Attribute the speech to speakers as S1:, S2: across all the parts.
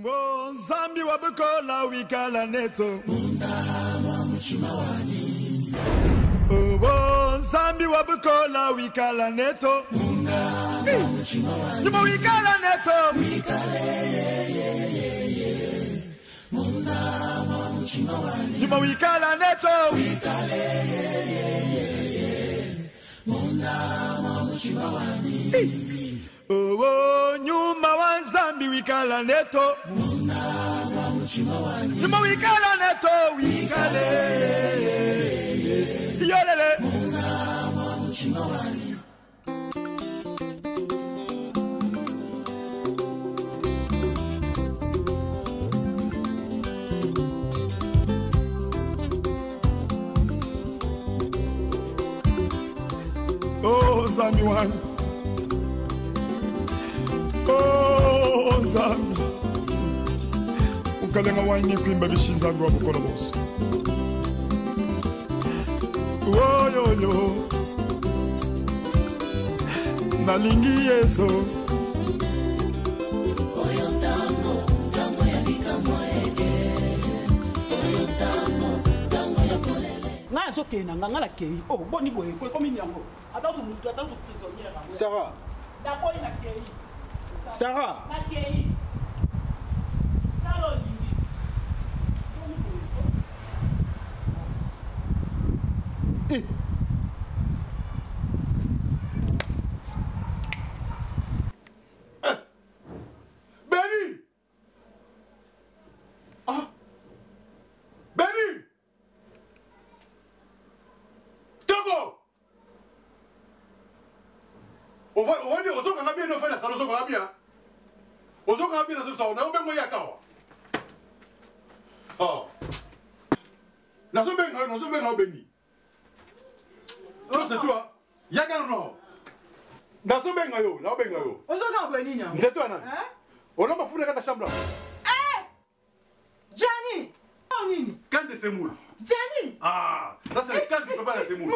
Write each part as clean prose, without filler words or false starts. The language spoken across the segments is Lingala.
S1: Omo Zambi wabukola wikala neto Mundama mchimawani Omo Zambi wabukola wikala neto Mundama mchimawani Juma wikala neto Wikale Mundama mchimawani Juma wikala neto Wikale Mundama mchimawani Oh, nyuma wa Zambi wikala neto Mundama mchimawani Nyuma wikala neto wikale Yolele Mundama mchimawani Oh, Zambi one Oh, Zambi Ukalenga wanye kwimba bishinza ngwa bukola boss Oh, yo, yo Nalingi yeso Oyo tango ya bika moege Oyo tango ya kolele
S2: Nga soke na ngala kei Oh, boni boye kwe komi nyango Atatu prisonnière
S3: Sarah
S2: D'abord il a kei
S3: Sarah
S2: Nakei. Salon
S3: Benny! Ah! Benny! Togo! On va dire aux autres qu'on a bien fait la salon, qu'on a bien. Aux autres qu'on a bien la salon, on a bien moyen à kawa. Oh! La zone bien, Benny. Non, c'est toi. Yakan non. La zone bien, yo. La bien, yo.
S4: Aux autres, Benny, non.
S3: C'est toi, non? On a pas foutu dans ta chambre.
S4: Eh! Johnny! Oh, Nini!
S3: Quand de semoule.
S4: Johnny!
S3: Ah! Ça, c'est le canne qui prépare la semoule.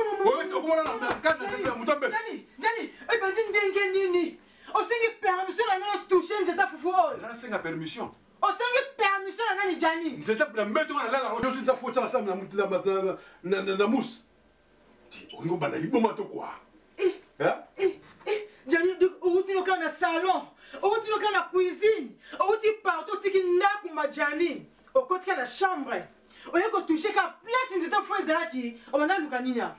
S3: Comment on a la canne de semoule?
S4: Johnny! Johnny! Eh ben, dis Nini! On s'est dit permission à nous toucher, c'est ta foufou.
S3: Là, c'est la permission.
S4: On s'est dit permission à nous, Johnny.
S3: C'est la maintenant, là, on a fait ça ensemble, la mousse. On a banali, bon, quoi.
S4: Johnny, où tu dans le salon, où tu dans la cuisine, où tu partout, tu es là, Johnny. Au côté de la chambre. On a touché la place, c'est ta fouette là qui. On a Lucanina.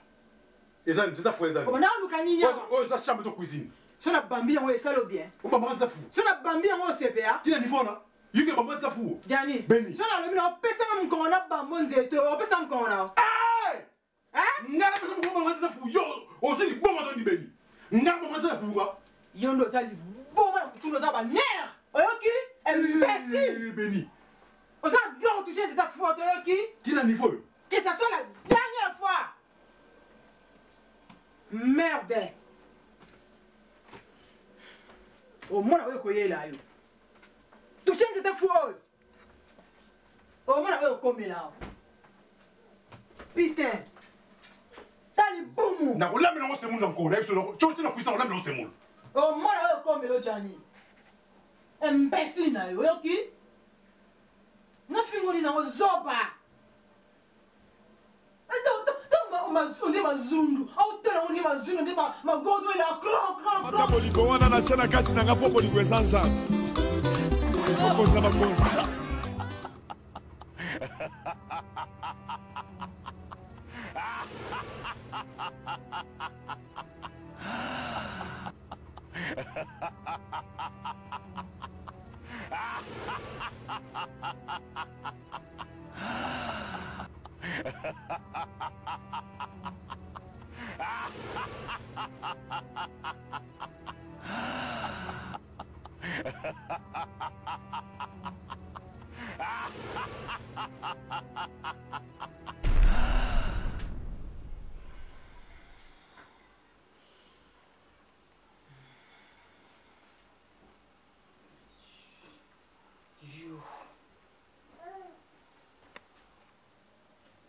S3: Et ça, c'est ta fouette là.
S4: On a Lucanina.
S3: Oh, la chambre de cuisine.
S4: Si on a Bambi, on est sale bien.
S3: On va manger ça fou.
S4: Si on a Bambi, on est CPA.
S3: Tu as niveau là. Il y a manger ça fou.
S4: Johnny.
S3: Benny.
S4: Si on a le mien, on peut ça même quand on a Bambon Zeto, on peut ça même quand on a.
S3: Hey!
S4: Hein?
S3: Ngala pesa pour manger ça fou. Yo, on sait bon matin ni Benny. Ngala manger ça fou quoi?
S4: Yo nous a dit bon mal tout nous a ba nerf. OK? Imbécile.
S3: Benny.
S4: On a bien touché cette fois OK?
S3: Tu as niveau.
S4: Que ça soit la dernière fois. Merde. Au moins on va là yo. Touché cette fois. Au moins on va comme là. Putain. Ça les boum.
S3: Na ko lamina mo semoule encore. Tu as cuisine lamina mo semoule.
S4: Au moins on va comme là Johnny. Imbécile na yo OK? Na fingoni na zoba. Mazundu mazundu au tena oni mazundu ndiba magodo ila kron
S1: Mataboli go wana na chana kati na ngapopo ligwe sansa Makozi na makozi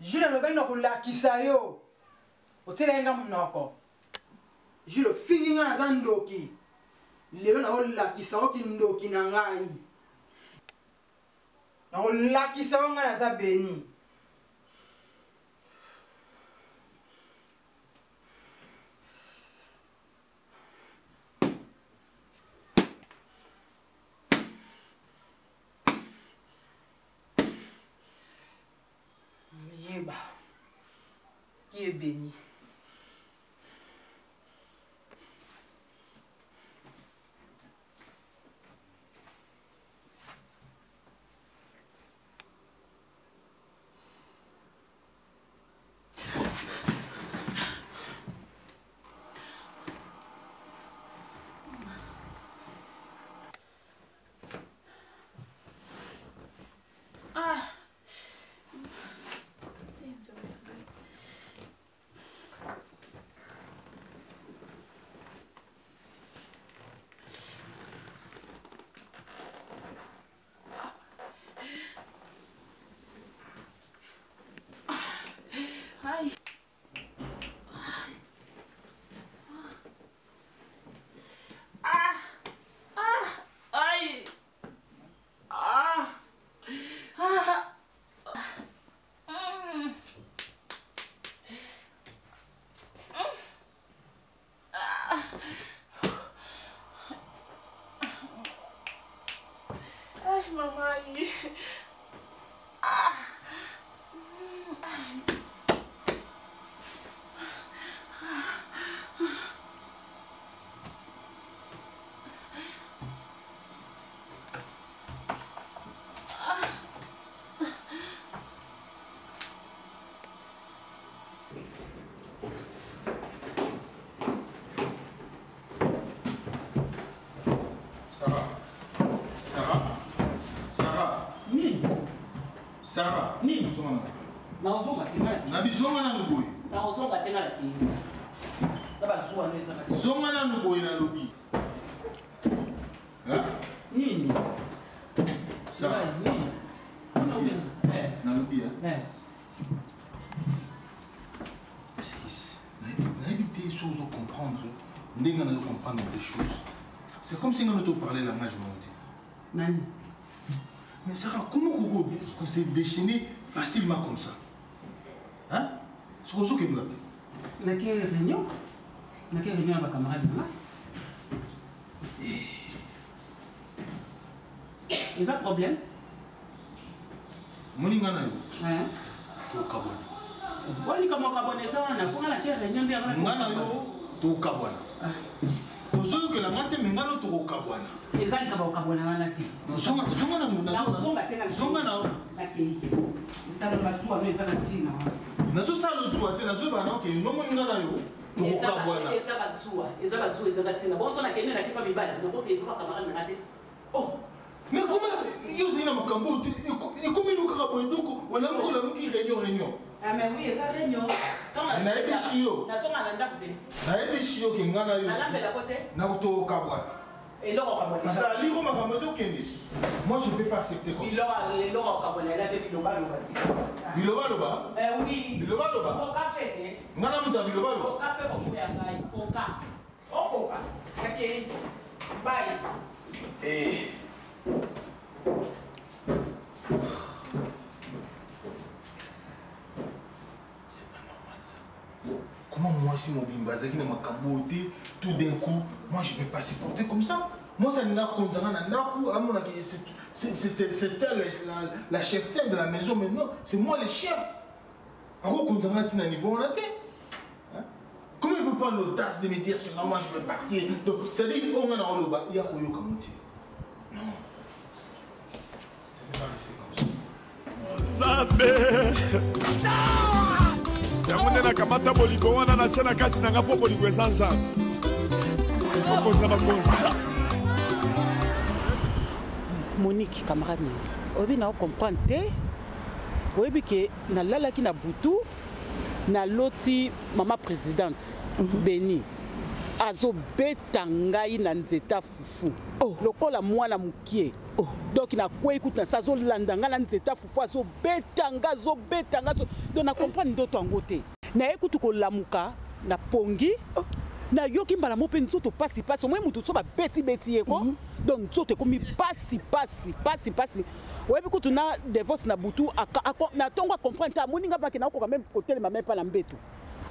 S4: Jules le bain no la kisayo. Otelenga mnoko. Jules fingi nga zandoki. Lelo na la kisayo ki ndoki na ngai. nakolakisa yo nga naza beni. Yeba qui est béni.
S5: Sarah,
S2: ni
S5: zonga
S2: na ozonga tenga
S5: na bizonga na nuboy.
S2: Na ozonga tenga la tenga. Na bazuwa neza na.
S5: Zonga na nuboy na lobi. Hein?
S2: Nini?
S5: Sarah,
S2: nini?
S5: na lobi
S2: hein?
S5: Est-ce que na éviter choses à comprendre, ndenge na comprendre les choses. C'est comme si on te parlait langage monté.
S2: Nani?
S5: Mais Sarah, comment on s'est déchaîné facilement comme ça? Hein? C'est pour ça que nous l'appelons.
S2: Na quelle réunion? Na quelle réunion avec camarade là? Is that problème?
S5: Moninga na yo.
S2: Hein?
S5: To kabwana.
S2: Wali kama kabwana sana, funga na quelle réunion bien là?
S5: Ngana yo to kabwana. Ozo que la ngate mengano to kabwana.
S2: Ezali kaba kabwana wana ti.
S5: Zonga na muna.
S2: Na zonga tenga.
S5: Zonga na.
S2: Na ke. Tala bazuwa no ezala tina.
S5: Na zo sala zuwa te na zo bana ke no moninga na yo. To kabwana.
S2: Ezala bazuwa ezala tina. Bon so na kende na kipa mibala. Donc ke pa camarade na ngate. Oh.
S5: Mais comment yo zina makambo et comme nous karaboy donc on a encore la muki réunion.
S2: Ah mais oui, ça réunion. Comment
S5: na ebisio.
S2: Na zonga na ndako te.
S5: Na ebisio ke ngana yo.
S2: Na lambe la côté.
S5: Na to kabwana.
S2: Et là on va
S5: Parce que la ligue makambo to kende. Moi je peux pas accepter comme ça.
S2: Il aura on va là depuis loba loba.
S5: Biloba loba.
S2: Oui.
S5: Biloba loba.
S2: Ko ka pete.
S5: Ngana muta biloba loba.
S2: Ko ka pe ko ya ngai. Ko ka. O ko ka. Okay. Bye.
S5: Eh. C'est pas normal ça. Comment moi si mon bimbazaki na makambo tout d'un coup, moi je peux pas supporter comme ça. Moi ça n'a konzanga na naku amona que c'était la cheftaine de la maison maintenant, c'est moi le chef. Alors konzanga tina niveau on a été. Comment il peut prendre l'audace de me dire que non, moi je veux partir. Donc, ça dit qu'on a un roloba, il y a Koyo Kamuti. Non. Ça ne peut pas rester comme ça.
S1: Zabe! Yamune na kamata boliko wana na chana kati na ngapo boliko esanza. Makonzi na makonzi.
S6: Monique, camarade, obi na comprendre te. Obi ke na lalaki na butu. Na loti mama présidente Beni azo beta ngai na nzeta fufu lokola mwana mukie donc na kwa ikuta sa zo landa nga na nzeta fufu azo beta nga donc na comprendre ndoto yango te na ekutu ko lamuka na pongi na yoki mbala mo pe nzoto pasi pasi moi mutu so ba beti ko donc nzoto komi pasi oyebi kutu na divorce na butu na tongo comprendre ta moninga ba ke na ko quand même côté ma même pas la mbeto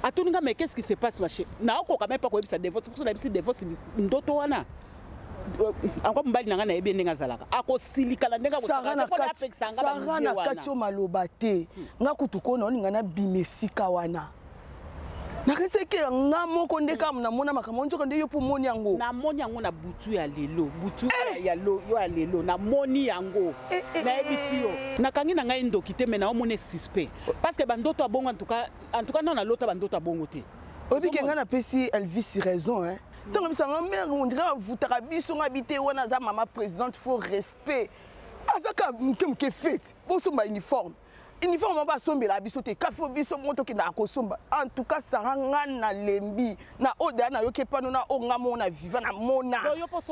S6: atoninga mais qu'est-ce qui se passe machin na ko quand même pas ko yebisa divorce pour so na bisi divorce ndoto wana encore mbali nanga na yebi ndenga zalaka akosilika la ndenga ko
S7: Sarah na katio maloba te nga kutu ko na oninga na bimesika wana nakeseke nga moko ndeka na mona makambo njoka nde yo po moni yango
S6: na moni yango na butu ya lelo butu ya lo yo ya lelo na moni yango na ebisi yo na kangi na ngai ndoki te mais na omone suspect parce que bandoto abongo en tout cas non na lota bandoto abongo te
S7: obi ke nga na pesi Elvis raison hein donc bisanga mère on dirait vutaka biso ngabité wana za maman présidente faut respect azaka mke fait pour son uniforme uniforme ba sombela biso te kafo biso moto ki na kosomba en tout cas saranga na lembi na oda na yoke pano na onga mona viva na mona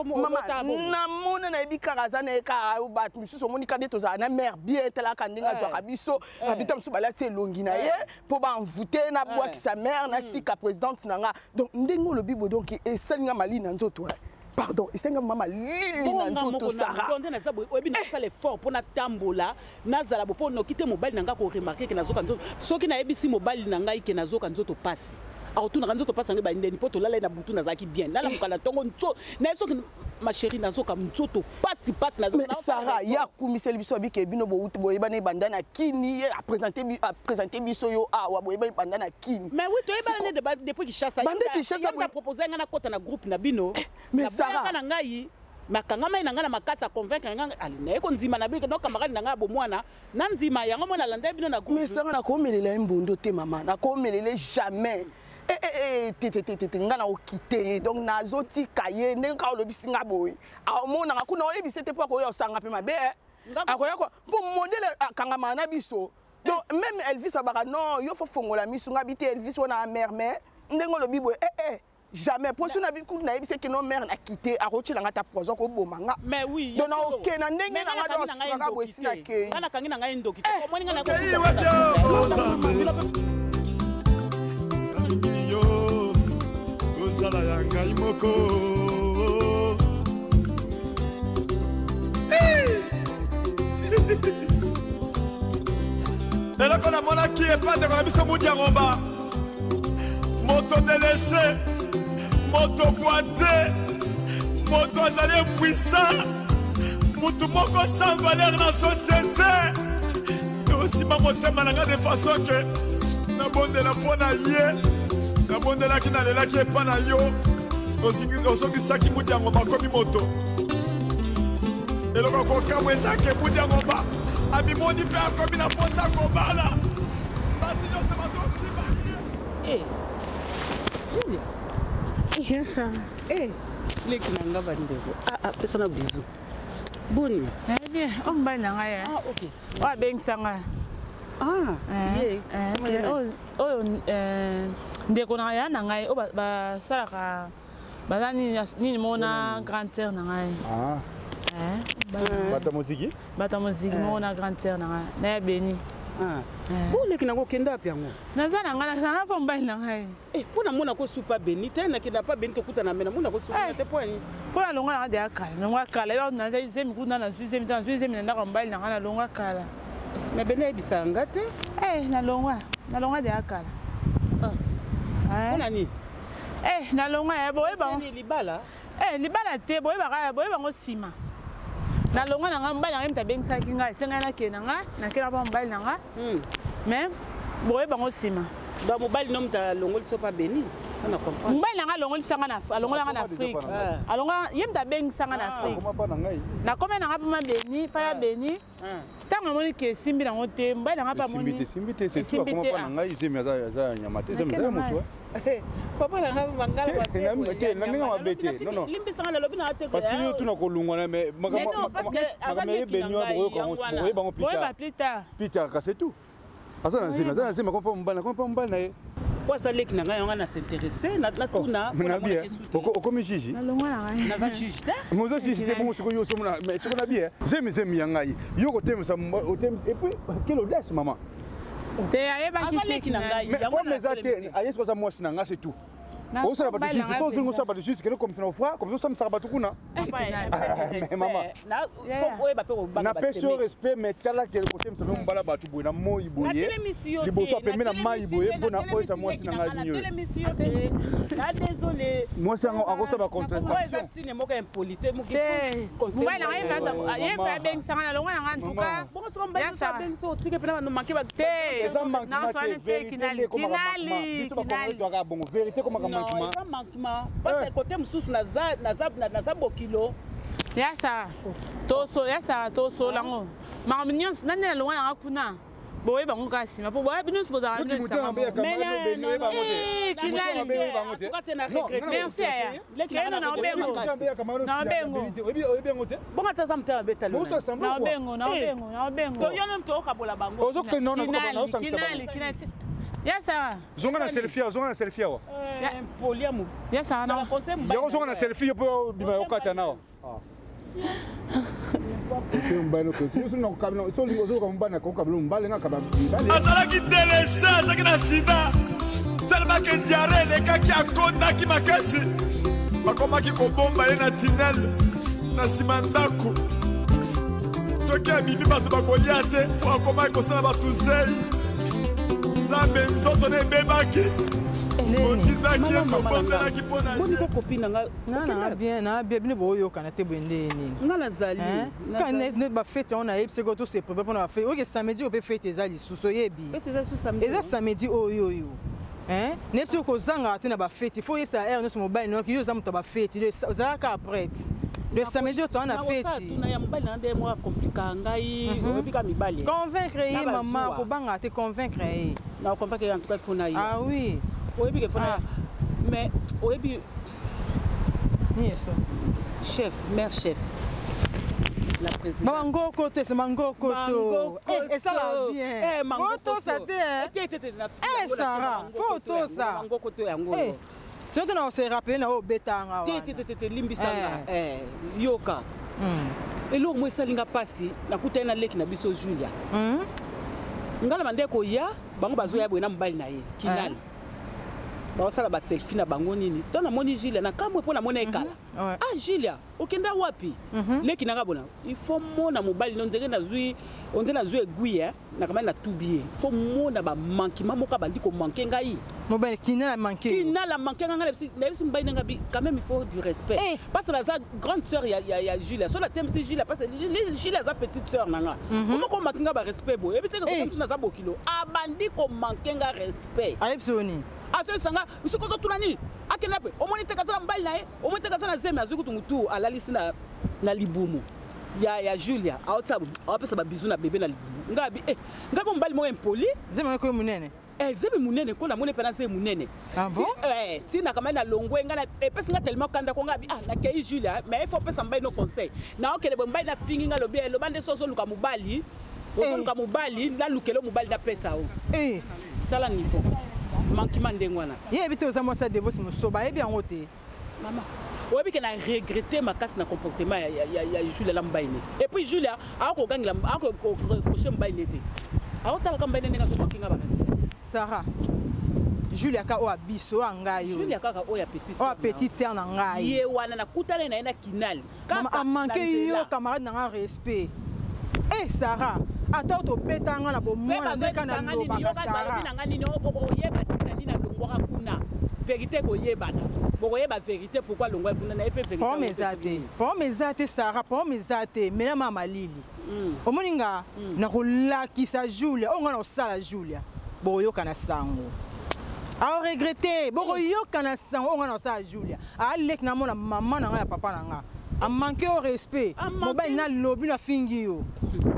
S7: mama na mona na ebikaraza na ka bat misuso monika de toza na mère bien tela kandinga zwa biso habita msu bala te longi na ye po ba envoûter na bwa ki sa mère na tika présidente nanga donc ndengo le bibo donc e selinga mali na nzoto pardon isenga mama lili na nzoto Sarah
S6: bonde na sabo oyebi na sala effort pour na tambola nazala bo po no kite mobile nanga ko remarquer que nazoka nzoto soki na ebisi mobile nanga ike nazoka nzoto passe auto na nzoto passe ngeba ndeni poto lala na butu nazaki bien lala mukala tongo nzo na soki ma chérie nazoka nzoto passe nazoka
S7: mais Sarah ya kumiseli biso bike bino bo uti boyeba na bandana kini a présenter biso yo awa boyeba bandana kini
S6: mais oui to yeba ne depuis Kinshasa ba proposer ngana kota na groupe na bino
S7: mais Sarah
S6: na ngai makanga mai nanga na makasa convaincre nganga alina eko nzima na bika no camarade nanga bo mwana na nzima yango mona landa bino na groupe
S7: mais Sarah na komelela mbondo te mama na komelela jamais ngana okite donc nazoti kaye ndenga olobisi nga boy amona ngakuna oyebise te po ko yo sanga pe mabe akoya ko pour modèle kangama na biso donc même Elvis abaka non yo fo fongola misu nga bité Elvis wana mère mais ndenga lobi boy jamais pour ça na biku na yebise ke no mère na quitté akoti langa ta poison ko bomanga
S6: mais oui
S7: donc na ok na ndenge na nga do boy sina ke
S6: ngana kangi na ngai ndoki ko moni ngana ko
S1: Sala ya ngai moko eloko na monaki epandeko na biso mudi ya ngomba moto delese moto boite moto azali impuissant mutu moko sans valeur na société osima motema na nga de façon ke nabondela mpo na ye nabondelaki nalelaki epa na yo osongisaki mudi ya ngomba akomi moto eloko kokamwa ezake mudi ya ngomba amimoni mpe akomi na posa kobala basi nyonso bazokima
S6: leki na nga bandeko pesa na bizu boni
S8: bien ombali na ngai oyo abengisanga oyo ndeko na ya na ngai oyo basalaka baza nini mona grande sœur na ngai bata mosiki mona grande sœur na ngai naya beni
S6: oleki nango okenda api yango
S8: naza na ngai nasanga mpo mobali na ngai
S6: mpo na mona kosupa beni te nakenda pa beni tokutana mena mona kosupa te poani
S8: mpo na longo na ngai deya kala longo akala yo naza zemi kuna na zemi te na zemi na ndako mobali na ngai na longo akala
S6: me beni ayebisaka nga te
S8: na longo deya kala
S6: mpona nini
S8: na longo ya boyebango
S6: libala
S8: libala te boyebango nsima na longo na nga mobali na ngai mta abengisaki ngai esengai nakende na nga nakenda mpa mobali na nga mais boyebango nsima
S6: donc mobali no muta alongoli so pa beni
S8: mobali na nga alongolanga na afrique ye muta abengisanga na afrique nakome na nga mpama beni pa ya beni ntango amoni ke esimbi nango te mobali na nga mpa
S3: esimbi te na ngai zemi aza nyama te zemi aza motu
S6: papa na nga bangala
S3: te na ndenge mabe te
S6: limbisanga nalobi na te
S3: parce que yo tuna kolungwana mais makambo yebeni boyebango plus tard kasi tout aza na zemi akompa mobali na ye
S6: po aza leki na ngai yonga na s'intéresse natuna
S3: okomi juge
S6: naza juge te
S3: moza juge te bongo sikoyo osomona mais siko na bien zemi ya ngai yo kotemisa et puis quelle audace maman
S8: te ayebaki
S6: leki na ngai
S3: comme eza te ayesi koza mwasi na nga c'est tout
S9: On s'en va pas de suite. Faut qu'on s'en va de suite. Comme ça, on fera. Comme ça, ça va tout coup, non? Maman. Na pêche respect, mais tala que le côté me semble un balaba tout bon. Na moi iboye. Les beaux soins permet na ma iboye pour na oi ça moi si na ngagno.
S2: Désolé.
S9: Moi ça en gros ça va contestation.
S2: Moi ça signe moi impolité moi qui
S8: conseil. Ouais, na yé pas bien ça na longa na en tout cas.
S2: Bon ça on va ça ben so tike pena no manquer ba
S9: té. Ça manque vérité comme bon vérité comme manquement.
S2: Ça manquement parce que côté msusu na za bokilo.
S8: Ya ça. Toso lango. Ma mignon nane longa na kuna. Boye bango kasi ma po boye binu se posa na ça. Merci aya. Na bengo.
S2: Bon ataza mta betalo.
S8: Na bengo.
S2: To yono mto kabola bango.
S9: Ozo que non
S8: Kinali. Ya ça.
S9: Zonga na selfie wa.
S2: Poliamu.
S8: Ya ça na.
S9: Ya zonga na selfie po bima yokata nawa.
S1: azalaki delese azalaki na sida telmaki diare elekaki akondaki makasi bakomaki kobomba ye na tinel na nsima ndako soki amimi bato bakolia te po akomaki kosala bato zei nzambe nzoto na ebebaki otindaki ye tobondelaki mpo na
S2: ye kopine
S4: na bien bino boyokana te boye ndeni
S2: nga nazali
S4: ne bafete on ayebisi ko toseprépare mpona bafete oke samedi oyo mpe fete eza lisusu oyebi eza samedi oyo nayebisi ko kozangaka te na bafete fo oyebisa aire nyonso mobali noki yo oza moto ya bafete ozalaka aprete le samedi oyo toa na feti convaincre ye mama kobanga te convaincre ye
S2: na convaincre en tout cas il faut na ye
S4: ah oui
S2: oyebi ke fona mais oyebi
S4: yeso
S2: chef mère chef la présidente
S4: mango koto c'est mango koto et ça va bien
S2: mango
S4: ça te Sarah photo ça
S2: mango koto yango
S4: surtout na se rappeler na obetanga
S2: te limbisanga yoka elo mo esalinga pasi nakuta na leki na biso Julia ngala mandeko ya bango bazoya boye na mbali na ye kinali basala ba selfie na bango nini to na moni Julia na kamwe pona mona ekala Julia okenda wapi leki nanga bona il faut mona mobali no ndenge na zui onde na zui eguia na kama na tubier faut mona ba manquement moka bandi ko manquer ngai
S4: mobali kinala manquer
S2: nganga na bisi mbali nga bi quand même il faut du respect parce que la grande sœur ya Julia so la thème c'est Julia parce que Julia sa petite sœur nanga comment ko manquer ba respect bo et peut-être comme ça na za bokilo abandi ko manquer nga respect
S4: ayepsoni
S2: aso sanga usukozo tunani akenape omonite kasala mbali nae omonite kasala zeme azukutu mutu alalisi na libumu ya Julia aotabu awapesa ba bizu na bébé na libumu ngabi ngabi mbali mo impoli
S4: zeme ko munene
S2: zeme munene ko na mone pena zeme munene tina kama na longwe ngana epesa nga tellement kanda ko ngabi na kei Julia mais il faut pesa mbali no conseil na okele mbali na fingi nga lobi lo bande soso luka mubali luka mubali na lukelo mubali na pesa o tala niveau manquement ndengwana
S4: ye bité oza mwasa divorce musoba yebi yango te
S2: mama oyebi ke na regretter makasi na comportement ya Julia la mbaine et puis Julia ako gangela ako koche mbaine te ako tala ka mbaine nenga so makinga ba respect
S4: Sarah Julia ka o abiso anga yo
S2: Julia kaka o ya petite
S4: o petite sœur na ngai
S2: ye wana na kutale na ina kinali
S4: kaka manqué yo camarade na respect Sarah ata to betanga na bomona ndeka na lobaka Sarah
S2: na ngani no boko yeba tina ni na longwa kuna vérité ko yebana boko yeba vérité pourquoi longwa kuna na epé vérité
S4: pour mezate Sarah pour mezate mena mama lili omoninga na kolakisa Julia onga na sala Julia boyoka na sango a regretter boyoka na sango onga na sala Julia a lek na mona mama na nga ya papa na nga a manqué au respect mobile na lobi na fingi yo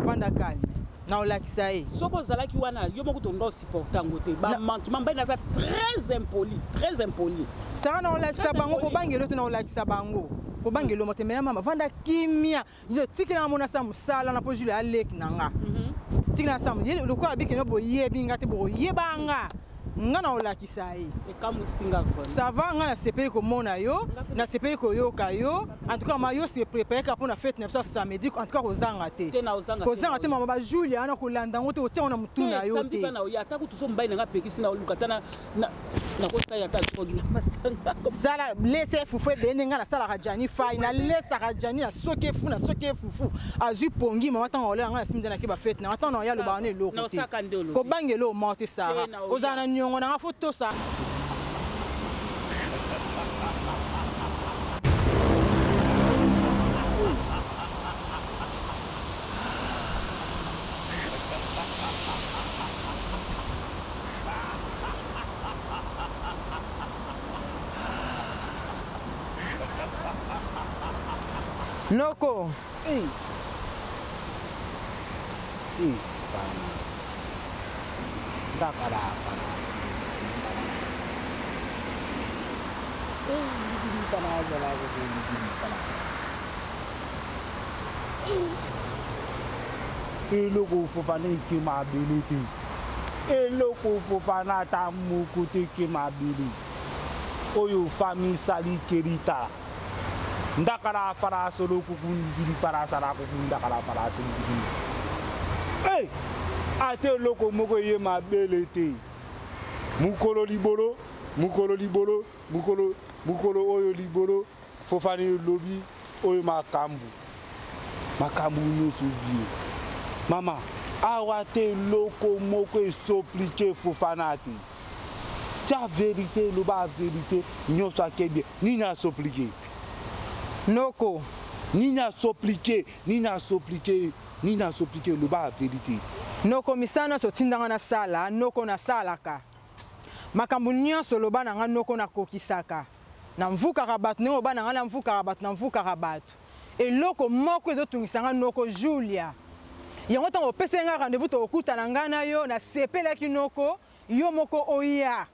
S4: vanda kali na olakisa ye
S2: soko zalaki wana yo moko tondo supporter ngote ba manquement mbai na za très impoli
S4: Sarah na olakisa bango ko bangelo to na olakisa bango ko bangelo mote mena mama vanda kimia yo tikina mona sa musala na po Julia alek nanga tikina sa mo le ko abiki no boye binga te bo yebanga nga na olakisa ye
S2: ekamusinga vraiment
S4: ça va nga na sepeli komona yo na sepeli koyoka yo en tout cas ma yo se préparer ka pona fête na biso samedi en tout cas kozanga te kozanga te mama ba Julia na kolanda ngo te otia na mutuna yo te
S2: samedi na ya ta kutuso mbai na pekisi na olukata na kosa ya ta kogila masanga
S4: sala laisser fufu bene nga na sala rajani fai na laisser rajani na soke fufu azu pongi mama tanga olela nga na simde na ke ba fête na atana ya lo ba ne lo ko bangelo morte sara ozana nyongo na photo ça Noko.
S9: Eloko fofana ki mability. Eloko fofana ta mukuti ki mability. Oyo famille sali kerita. Ndakara para solo kukundi para sara kukunda kala para sili. Hey! Ate loko moko ye mability. Mukolo liboro oyo liboro fofani lobi oyo makambu nyusu bi mama awate loko moko soplique fofanati ta vérité lo ba vérité nyusu akebie ni na soplique
S4: Noko
S9: ni na soplique lo ba vérité
S4: Noko misana so tindanga na sala noko na salaka makambo nyonso loba na nga noko na kokisaka na mvukaka bato ndenge loba na nga na mvukaka bato eloko moko ezotungisa nga noko Julia yango ntango opesi nga rendez-vous tokutana nga na yo nasepelaki noko yo moko oya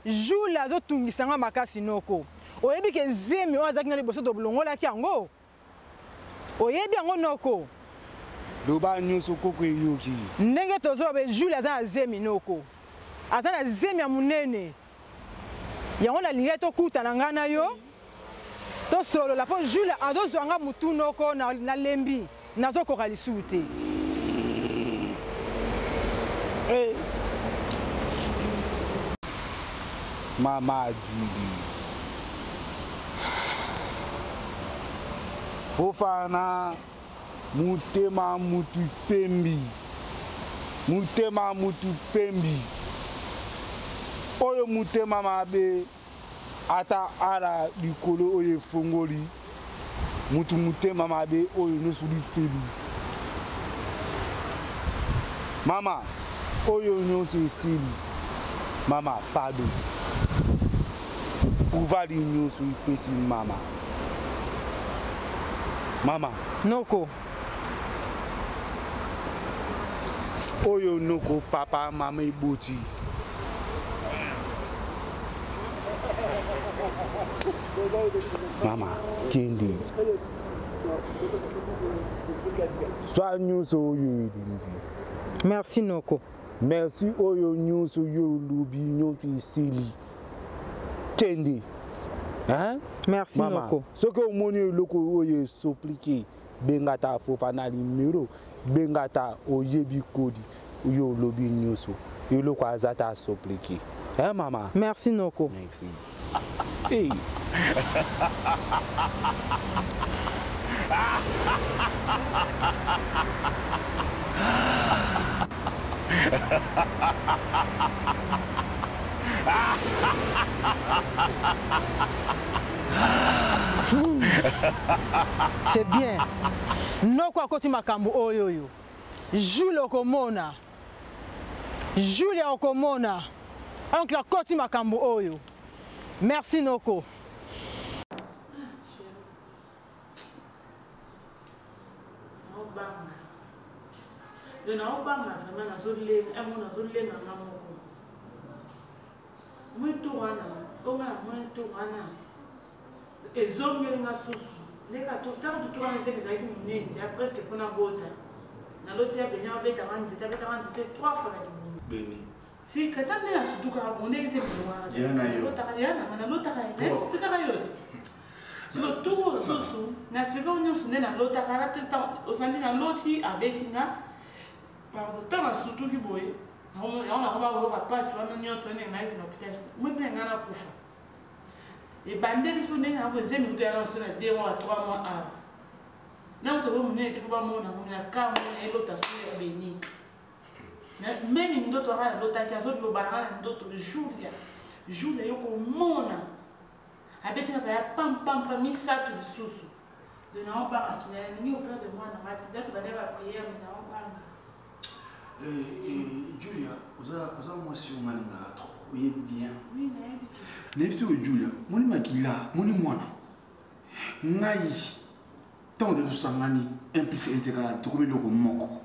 S4: Julia azotungisa nga makasi noko oyebi ke zemi oyo azalaki na liboso tolongolaki yango oyebi yango noko
S9: loba nyonso koko eyoki
S4: ndenge tozoloba Julia aza na zemi noko aza na zemi ya munene yango nalingi tokutana nga na yo tosolola mpo Julia azozwa nga mutu noko na lembi nazokoka lisusu te
S9: mama Julie fofana mutema mutu pembi oyo mutema mabe ata ara likolo oyo fongoli mutema mabe oyo nosuli feli mama oyo nyonso esili mama pardon uvali nyonso ipesi mama
S4: noko
S9: oyo noko papa mama iboti mama kendi sois nyonso oyo
S4: merci noko
S9: merci oyo nyonso yo lubi nyonso isili kendi hein
S4: merci
S9: mama.
S4: Noko
S9: soki omoni eloko oyo esoplike bengata fofana numero bengata oyebi kodi yo lobi nyonso eloko azata asoplike hein mama
S4: merci noko
S9: merci hey
S4: c'est bien noko akoti makambo oyo Julia okomona donc akoti makambo oyo merci noko
S8: naobanga vraiment nazolenga nga moko mwitu wana onga na mwitu wana ezongeli nga susu ndeka totala tutu wana nzembe ezalaki monene ya presque mpona bota naloti ya beni abetaka nzete 3 fois na libumu
S5: Beni
S8: Si katande na sutuka bonde c'est moi. Yana lotaka explica yote. Siko tuko susu na explica onyo sunde na lotaka na teta osandi na loti abetinga. Pardon, tama sutuki boye. On a pas passe wana nyonso ne na ina hôpital. Moi ngana kufa. Et bandeli sonde na boze mi to yana sona 2 mois 3 mois a. Na to bo munete ko ba mona ko na kamo na lota sona beni. Même ndoto akala lotaki azoloba na ndoto Julia yokomona abetika baya pampampa misato lisusu de na obanga kinela ningi auprès de moi na mati date bane ba prière mais na obanga
S5: Julia oza mwasi ongalingaka trop oyebi bien
S8: oui
S5: nayebi te oyo Julia moni makila moni mwana ngai ntango tozosangani implice intégrale tokomi eloko moko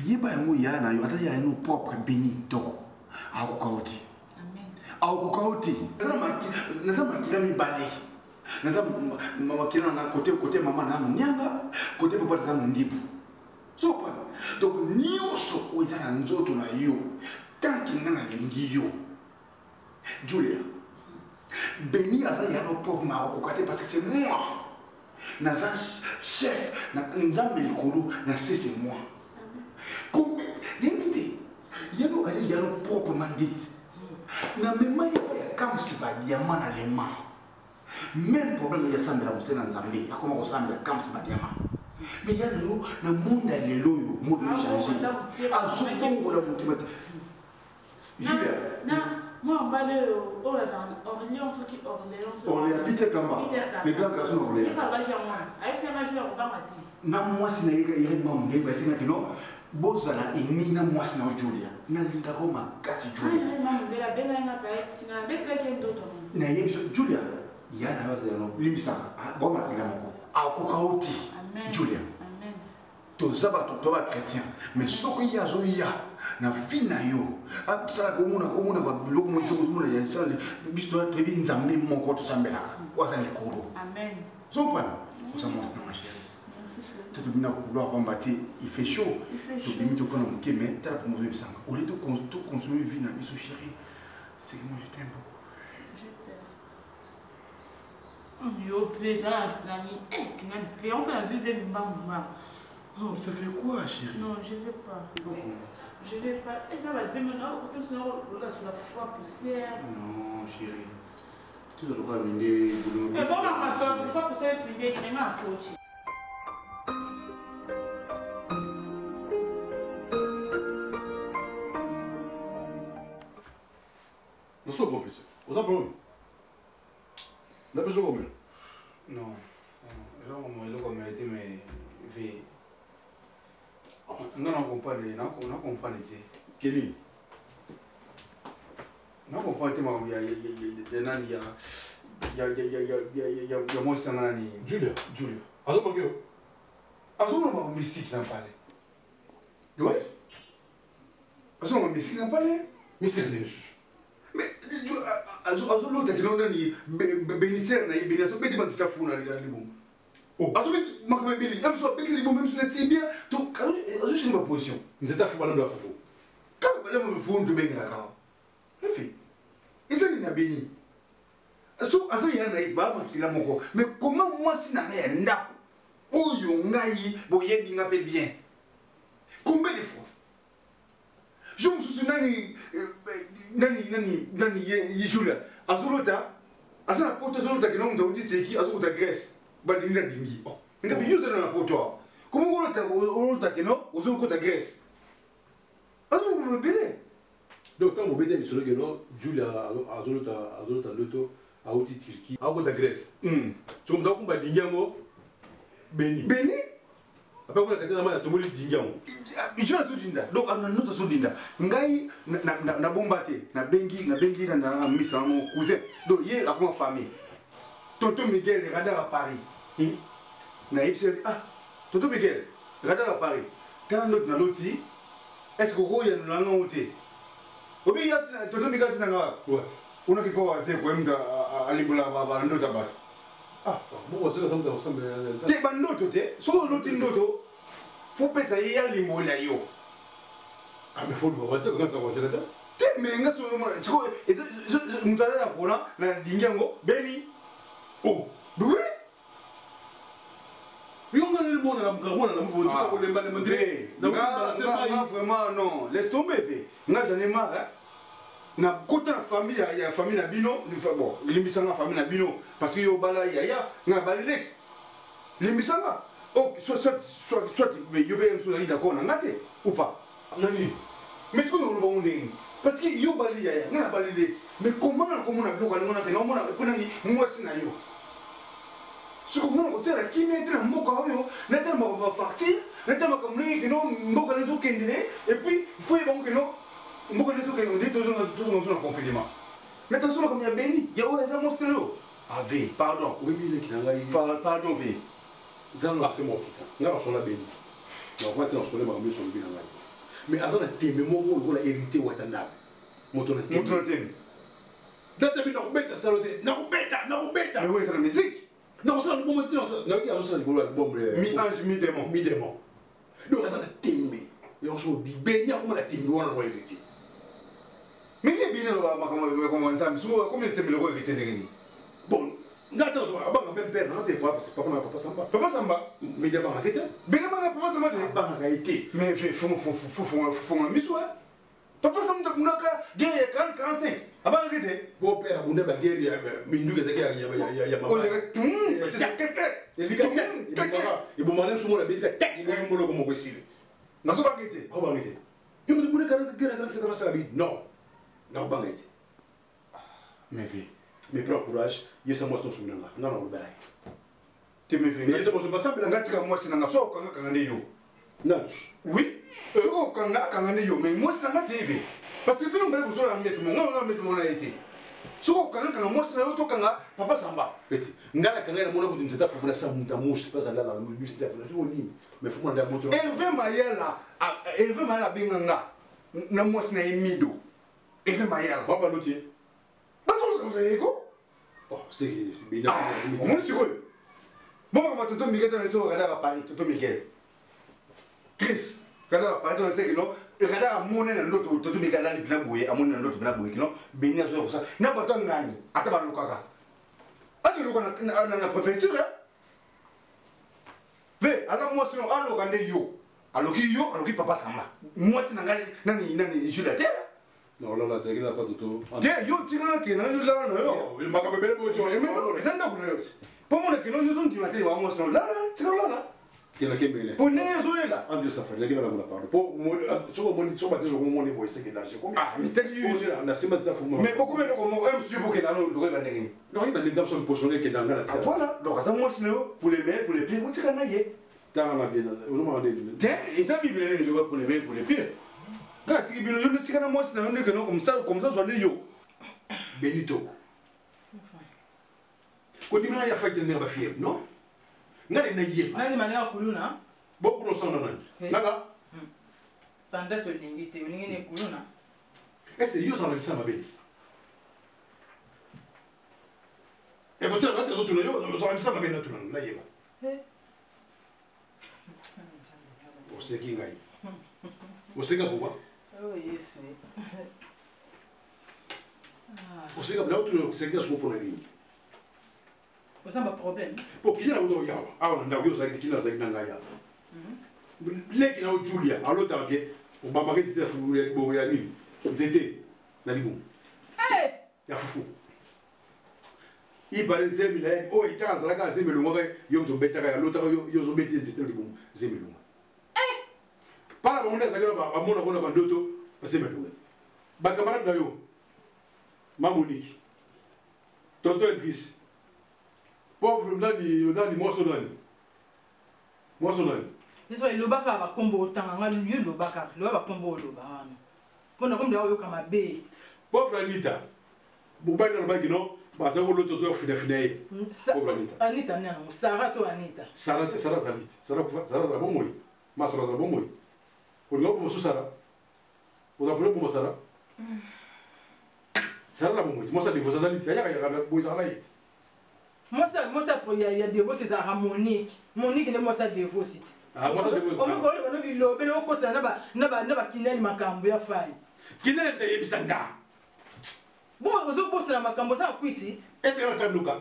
S5: yeba yango ya na yo ata ya no propre béni toko akoka oti amen akoka oti naza makila mibale naza makila na côté mama na munyanga côté papa na mundibu so pa donc nyonso oza na nzoto na yo tanki nga lingi yo Julia béni aza ya no propre ma akoka te parce que c'est moi naza chef na nzambe likolo na c'est moi. Comme limité, il y a nos propres mandats. Na même il y a comme si pas diamant à l'aimant. Même problème il y a ça mais la vous en Zambie. Il y a comment on semble comme si pas diamant. Mais il y a le monde à l'élo, monde changer. À ce temps la motivation. Julia.
S8: Non, moi on va le Orléans ce qui
S5: Orléans Peter Kamba. Les gars qui sont Orléans.
S8: Il va pas dire moi. Avec ça va jouer au Bamati.
S5: Na moi si na yeka mamu ngeba singa tino bozala emina mwasi na Julia na lingako makasi Julia
S8: mamu ngela bena ina pa singa bekla kendoto
S5: na yebiso Julia yana yoza no limbisa boma kila moko akokauti Julia
S8: amen
S5: tozaba toba chrétien mais soko yazo ya na fina yo apsala komuna kwa biloko mo tozomuna ya sale biso tebi nzambe moko tosambela waza likoro
S8: amen
S5: so pana osamos na machine tout le monde il fait chaud. Tout le monde fait mais tu as pour manger ça. Au lieu de consommer vie dans ce chéri, c'est que moi je t'aime beaucoup.
S8: Yo putain la famille, qui n'a pas on peut la vivre une bamba.
S5: Ça fait quoi chérie?
S8: Non, je vais pas. Je vais pas. Et là vas-y maintenant, quand tu là sur la foi poussière.
S5: Non, chérie. Tu dois pas venir.
S8: Mais bon ma soeur, une fois poussière, je vais dire qu'il m'a approché.
S3: Non so complice. Osa problème. Na peso como.
S5: Non. Eloko comme était mais ve. Non comprendre te.
S3: Keli.
S5: Non comprendre te ma ya nani ya mo sana ni
S3: Julia. Azo mangio.
S5: Azo no mystique na parler. Ouais. Azo no mystique na parler.
S3: Mystique news.
S5: Mais azo l'autre qui n'ont ni bénisseur na bénisseur beti man tafuna ali bon.
S3: Oh,
S5: azo beti makama beli, am so beti bon même sur la tibia, to azo c'est ma position.
S3: Nous étions fou dans fufu.
S5: Quand on me fond de benga ka. Efi. Isa ni na béni. Azo ya na iba makila moko. Mais comment moi si na ya ndako oyo ngai boyebi nga pe bien. Combien de fois je me souviens nani Julia azolota azana poto azolota que non ndauti teki azolota Grèce badinga dingi oh nga bi yuza na poto comment olota que non azolota Grèce azolota me bele
S3: donc quand vous mettez sur le non Julia azolota loto auti Turquie azolota Grèce tu me donc badinga mo beni après on a quand même tout le monde dinga mo
S5: je suis dinda donc on a notre so dinda ngai na bombate na bengi na misa mon cousin donc hier à ma famille tonton Miguel radar à Paris na ipsel tonton Miguel radar à Paris quand notre na loti est-ce que vous y a na ngote obi ya tonton Miguel na ouais on a qui pas assez pour me alimula ba ndo tabat
S3: bon c'est ça ça semble
S5: te bandoto te so loti ndoto faut penser ya limbola yo
S3: mais faut le voir c'est quand ça va c'est là
S9: te menga so chiko mutala ya fona na dingango beni oh oui yonga le monde na mkabona na mbo chiko ko lemba le mandre nga vraiment non laisse tomber fait nga j'en ai marre na kota na famille ya famille na bino bon limisanga famille na bino parce que yo bala ya nga balilek limisanga oh soit mais yo be nso na d'accord na ngate ou pas nani mais ce qu'on nous va parce que yo bali ya nga balilek mais comment na komona bloka ngona te na mona pona ni mwasi na yo ce qu'on mona ko tera ki mettre na mboka oyo na tera ma facture na tera ma komni que no mboka nzo kendele et puis il faut bon que no mboka nzo kendele on dit toujours dans confinement mais attention comme ya beni ya o eza moselo ave pardon oui bile kinanga pardon ve zan la temo kita ngara so la beni na kwa tena so le ma mbi so mbi nanga mais azana teme mo la hérité watanda moto na teme data bi na kubeta salote na kubeta mais oui c'est la musique non ça le bon moment na ki azo ça le bon mi ange mi démon donc azana teme yo so bi benya ko la teme wana ko hérité mais il bien là comment nzambi so combien de teme le ko hérité ndeni bon ngata so abanga même père na te papa c'est papa samba mais de banga kete bena banga papa samba de banga été mais faut miswa papa samba kunaka guerre 45 abanga kete bo père bunda ba guerre ya minduga zaki ya mama ibo mane sumo la bitika tak ibo mbolo ko mo kwesile nazo banga kete ho banga kete yo mo bunda 40 ça bi non banga kete mais vie mais prends courage yesa moi son sunanga ngana lo balai te me veni yesa mo so basambela ngati ka mwasi nanga so kanga kanga ne yo non oui so kanga ne yo mais mwasi nanga tv parce que bino mbele bozola mbeto mo ngana mbeto mo na été so kanga mwasi na yo to kanga papa samba beti ngala kanga na mona ko dinzeta fufuna sa muta musi pas la musi ta funa to ni mais fuma nda moto Hervé Mayela binganga na mwasi na emido Hervé Mayela baba lotie bon, c'est bien. Moi, je suis heureux. Bon, Toto Miguel, tu es à Paris, Toto Miguel. Chris, quand à Paris, on sait que non, regarde à mon autre, Toto Miguel, là, il vient bouiller, à mon autre, il non, béni à ça. N'a pas tant gagné, à ta barre, Kaka. Ah, tu nous as la préfecture, hein? Vé, alors moi, sinon, alors, on est yo. Alors, qui papa Samba. Moi, c'est Nani, je la terre. Non, là, c'est qu'il n'a pas de tout. Yo, tu n'as qu'un an, il m'a pas bébé, tu vois, mais ça n'a pas de pour moi, que nous sommes qui m'a dit, moi, là, tu vois, là. Tu n'as qu'un bébé. Pour nous, là. En deux, ça fait, il y a la parole. Pour moi, tu vois, mon histoire, tu vois, mon niveau, c'est que l'argent. Ah, mais t'as dit, on a si mal de fou. Mais beaucoup de gens, même si vous, qui n'ont pas de rien. Non, il y a des gens qui sont positionnés qui n'ont pas de rien. Voilà, donc, ça, moi, c'est pour les mains, pour les pieds, vous tirez un aïe. T'as un aïe, aujourd'hui, tiens, ils ont mis les mains pour les mains, pour les pieds. Quand tu es venu, tu as moi, c'est un que non, comme ça, j'en ai yo. Benito. Quand tu m'as fait tenir ma fille, non? N'a rien à dire.
S4: N'a rien à dire.
S9: Beaucoup de gens n'ont pas.
S4: Tanda so lingite, ulingine kuluna.
S9: C'est yo ça ça ma belle. Et quand tu vas te retrouver yo, ça ça ma belle tout là, yeba. O c'est qui ngai. O c'est pourquoi?
S4: Oh yes.
S9: O c'est comme là tu c'est que je comprends rien.
S4: Ça pas problème.
S9: Pour qui là où yawa. Ah on a vu ça qui là ça nanga ya. Leki na Julia, alors t'as que on va marquer des fous bo ya ni. Nzete na libu.
S4: Eh,
S9: ya fufu. Ibale zemila o itaza la ka zemelo ngore yo to betaka ya lotaka yo zo beti nzete libu zemelo. Para ba munda zakela ba mona kona ba ndoto zemelo. Ba camarade na yo. Mamonique. Tonton Elvis. Pauvre nani moso nani. Moso nani.
S4: Nisa lobaka ba kombo tanga nga yo lobaka ba kombo loba. Bona kombo yo kama be.
S9: Pauvre Anita. Bubana na bagino, ba sa wolo to zo fida. Pauvre Anita.
S4: Anita nana, Sarah to Anita.
S9: Sarah Zalit. Sarah la bomoi. Masora la bomoi. Pour nous pour Sarah. Pour appeler pour Sarah. Sarah la bomoi. Moi ça dit vous Zalit, ya boy ça là.
S4: Moi ça pour il y a des voix c'est à Monique. Monique ne moi ça des voix.
S9: Ah moi ça des voix.
S4: On me colle on bi lo bele ko ça na ba kinel makambo ya fai.
S3: Kinele tayebisa nga.
S4: Bon, ozobosela makambo za kwiti.
S3: Est-ce que tu as Luka?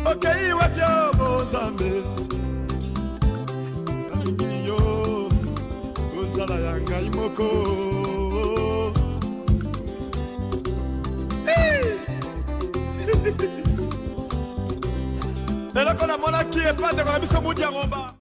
S1: Okay, wapyo Mozambe. Kaminyo, ozala yanga imoko. Eloko na mona ki epate kona biso mudi ya ngomba.